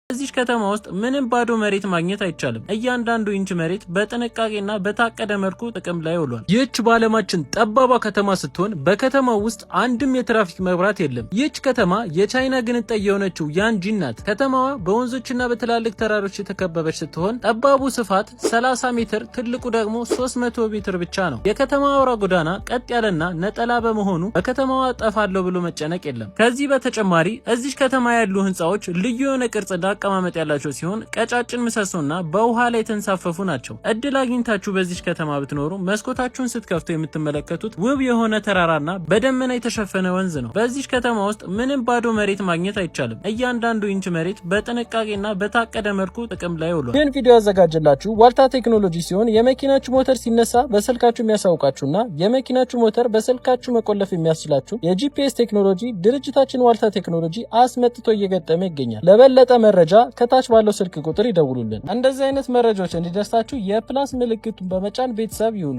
እዚህ ከተማ ውስጥ ምንም ባዶ መሬት ማግኘት አይቻልም። እያንዳንዱ ኢንች መሬት በጥንቃቄና በታቀደ መልኩ ጥቅም ላይ ውሏል። ይህች በዓለማችን ጠባባ ከተማ ስትሆን በከተማው ውስጥ አንድም የትራፊክ መብራት የለም። ይህች ከተማ የቻይና ግንጣይ የሆነችው ያንጂን ናት። ከተማዋ በወንዞችና በትላልቅ ተራሮች የተከበበች ስትሆን ጠባቡ ስፋት 30 ሜትር፣ ትልቁ ደግሞ 300 ሜትር ብቻ ነው። የከተማዋ አውራ ጎዳና ቀጥ ያለና ነጠላ በመሆኑ በከተማዋ ጠፋለሁ ብሎ መጨነቅ የለም። ከዚህ በተጨማሪ እዚህ ከተማ ያሉ ህንጻዎች ልዩ የሆነ ቅርጽና አቀማመጥ ያላቸው ሲሆን ቀጫጭን ምሰሶና በውሃ ላይ የተንሳፈፉ ናቸው። እድል አግኝታችሁ በዚህ ከተማ ብትኖሩ መስኮታችሁን ስትከፍቱ የምትመለከቱት ውብ የሆነ ተራራና በደመና የተሸፈነ ወንዝ ነው። በዚህ ከተማ ውስጥ ምንም ባዶ መሬት ማግኘት አይቻልም። እያንዳንዱ ኢንች መሬት በጥንቃቄና በታቀደ መልኩ ጥቅም ላይ ውሏል። ይህን ቪዲዮ ያዘጋጀላችሁ ዋልታ ቴክኖሎጂ ሲሆን የመኪናችሁ ሞተር ሲነሳ በስልካችሁ የሚያሳውቃችሁና የመኪናችሁ ሞተር በስልካችሁ መቆለፍ የሚያስችላችሁ የጂፒኤስ ቴክኖሎጂ ድርጅታችን ዋልታ ቴክኖሎጂ አስመጥቶ እየገጠመ ይገኛል። ለበለጠ መረጃ ከታች ባለው ስልክ ቁጥር ይደውሉልን። እንደዚህ አይነት መረጃዎች እንዲደርሳችሁ የፕላስ ምልክቱን በመጫን ቤተሰብ ይሁኑ።